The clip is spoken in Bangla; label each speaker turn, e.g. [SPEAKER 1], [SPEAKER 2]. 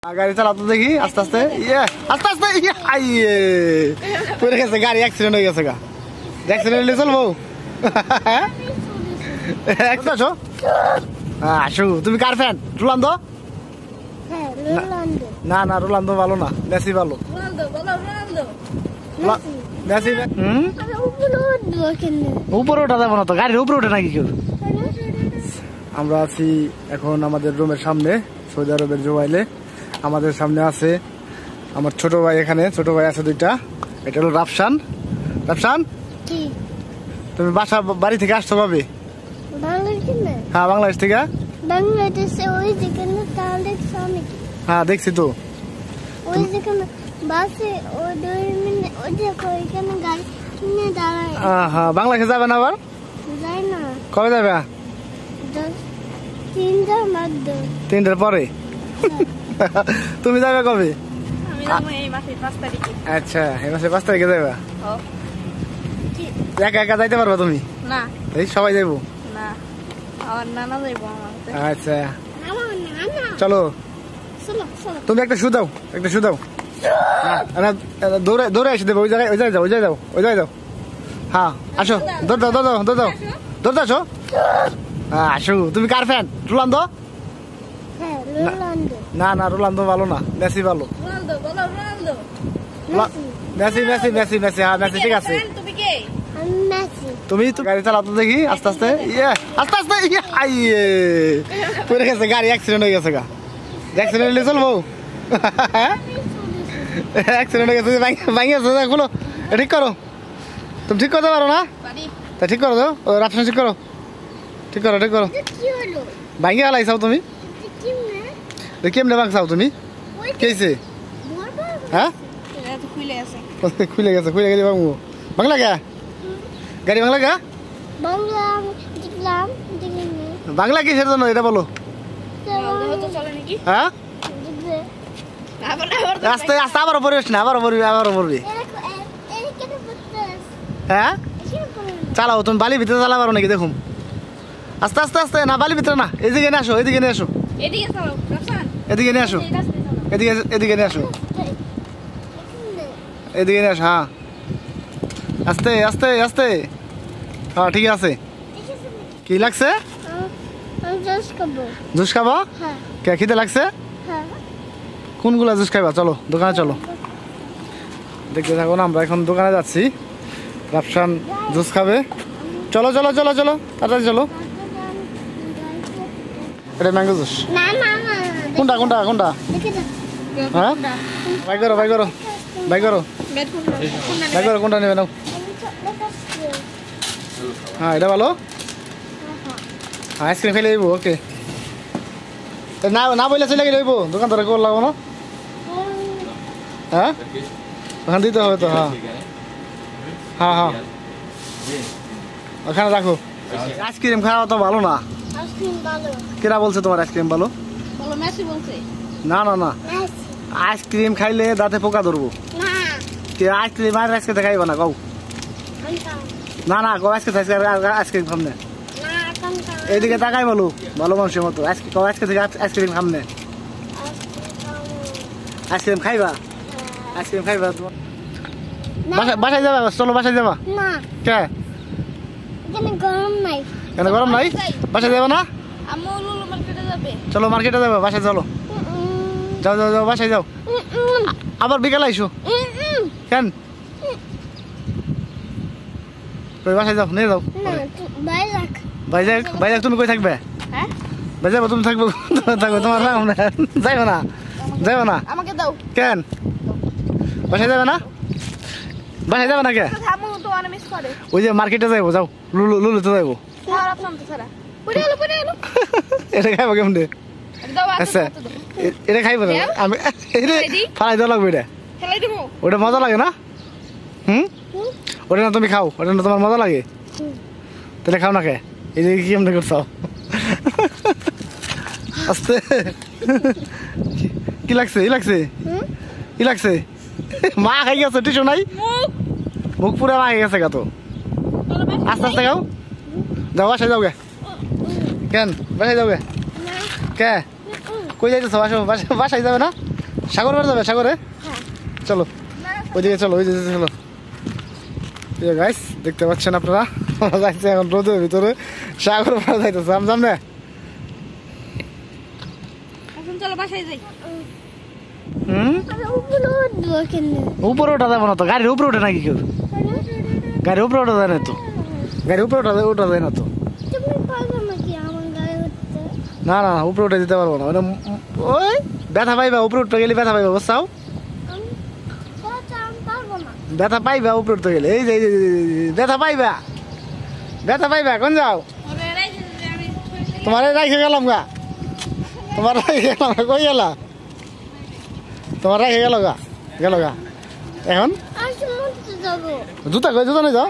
[SPEAKER 1] গাড়ি চালাতে দেখি আস্তে আস্তে আস্তে আস্তে পড়ে গেছে গাড়ি অ্যাক্সিডেন্ট হয়ে গেছে গা অ্যাক্সিডেন্ট হলে চলবো আসো আসো তুমি কার ফ্যান রোনালদো না না রোনালদো ভালো না মেসি ভালো মেসি উপরে ওঠা যাবো না তো গাড়ির উপরে ওঠে নাকি কেউ আমরা আছি এখন আমাদের রুমের সামনে সৌদি আরবের জুবাইলে আমাদের সামনে আছে আমার ছোট ভাই এখানে ছোট ভাই আছে দুইটা এটা হলো রাফসান রাফসান তুমি বাড়ি থেকে আসছো কবে হ্যাঁ বাংলাদেশ থেকে হ্যাঁ দেখছি তো হ্যাঁ বাংলাদেশে যাবে না আবার কবে যাবে 3টার পরে তুমি যাবে কবে আচ্ছা এই মাসের 5 তারিখে যাবে একা একা যাইতে পারবা তুমি
[SPEAKER 2] না
[SPEAKER 1] এই সবাই যাইবো
[SPEAKER 2] না আমার নানা যাইবো
[SPEAKER 1] আচ্ছা চলো তুমি একটা শু দাও দৌড়ে দৌড়ে এসে দেবো ওই জায়গায় যাও হ্যাঁ আসো দৌড় দাও আসো আসো তুমি কার ফ্যান রোনালদো না না রোনালদো ভালো না মেসি ভালো মেসি হ্যাঁ মেসি ঠিক আছে তুমি তো গাড়ি চালাতে দেখি আস্তে আস্তে পড়ে গেছে গাড়ি অ্যাক্সিডেন্ট হয়ে গেছে গা অ্যাক্সিডেন্ট হলে চলবো অ্যাক্সিডেন্ট হয়ে গেছে ভাঙিয়েছে দেখো ঠিক করো তুমি ঠিক করতে পারো না তা ঠিক করো তো রাফসান ঠিক করো ভাঙিয়ে হালাইছাও তুমি কেমনে ভাঙছাও তুমি কেছে হ্যাঁ খুলে গেছে গেলে ভাঙবো বাংলা গা গাড়ি বাংলা গা বাংলা কিসের জন্য এটা বলো হ্যাঁ আস্তে আস্তে আবারও পড়বে না আবারও পড়বে হ্যাঁ চালাও তুমি বালির ভিতরে চালা পারো নাকি দেখুন আস্তে আস্তে না বালির ভিতরে না এদিকে নিয়ে আসো এদিকে নিয়ে আসো হ্যাঁ আস্তে হ্যাঁ ঠিক আছে কি লাগছে জুস খাবো কে খিদে লাগছে কোনগুলা জুস খাইবা চলো দোকানে চলো দেখতে থাকো না আমরা এখন দোকানে যাচ্ছি রাফসান জুস খাবে চলো তাড়াতাড়ি চলো এটা ম্যাঙ্গো জুস কোনটা হ্যাঁ বাই করো কোনটা নেবে নাও হ্যাঁ এটা ভালো আইসক্রিম খেলে যাইব ওকে না বললে চলে গেলে হইব দোকান ধরে কল লাগবো না হ্যাঁ ওখান দিতে হবে তো হ্যাঁ ওখানে রাখো আইসক্রিম খাওয়া তো ভালো না কেরা বলছে তোমার আইসক্রিম ভালো না আইসক্রিম খাইলে দাঁতে পোকা ধরবো আইসক্রিম আর আজকে খাইবা না কও না কও আইসক্রিম খামনে এইদিকে তাকাই বলো ভালো মানুষের মতো আজকে থেকে আইসক্রিম খামনে আইসক্রিম খাইবা বাসায় যাবা চলো বাসায় যাবা কে কেন গরম নাই বাসায় যাবা না চলো মার্কেটে যাবো বাসায় চলো যাও বাসায় যাও আবার বিকালে আইসো কেন বাসায় যাও নিয়ে যাও ভাইজাক তুমি কই থাকবে ভাইজাক তুমি থাকবে তোমার যাইব না কেন বাসায় যাবে না কে ওই যে মার্কেটে যাইবো যাও লুলুতে যাইবো এটা খাইবো কেমন আচ্ছা এটা খাইবো না আমি ফালাই দেওয়া লাগবে এটা ওটা মজা লাগে না ওটা না তুমি খাও ওটা না তোমার মজা লাগে তাহলে খাও না কে এই যে কেমন করছো আস্তে কি লাগছে মা খাই গেছে টিসু নাই মুখ পুরা মা খাই গেছে গা তো আস্তে খাও যাও বাসায় যাও গে কেন বাসায় যাও গে কে কই যাইতেছো বাসায় যাবে না সাগর পাড়ে যাবে সাগরে চলো ওইদিকে চলো ওইদিকে চলো গাইস দেখতে পাচ্ছেন আপনারা আমরা যাচ্ছি এখন রোদের ভিতরে সাগর পাড়ে যাইতেছে সামনে
[SPEAKER 2] এখন চলো বাসায় যাই
[SPEAKER 1] উপরে ওঠা যাবো না তো গাড়ির উপরে ওঠে নাকি কেউ গাড়ির উপরে ওঠা যায় না তো গাড়ির উপরে ওঠা যায় না তো না না উপরে উঠে দিতে পারবো না মানে ওই ব্যথা পাইবা উপরে উঠতে গেলে ব্যথা পাইবা বুঝছাও ব্যথা পাইবা উপরে উঠতে গেলে এই যে ব্যথা পাইবা কোন যাও তোমার রাইখে গেলাম গা তোমার রাইখে গেলাম কই গেলা তোমার রাইখে গেল গা এখন জুতা কই জুতা নিয়ে যাও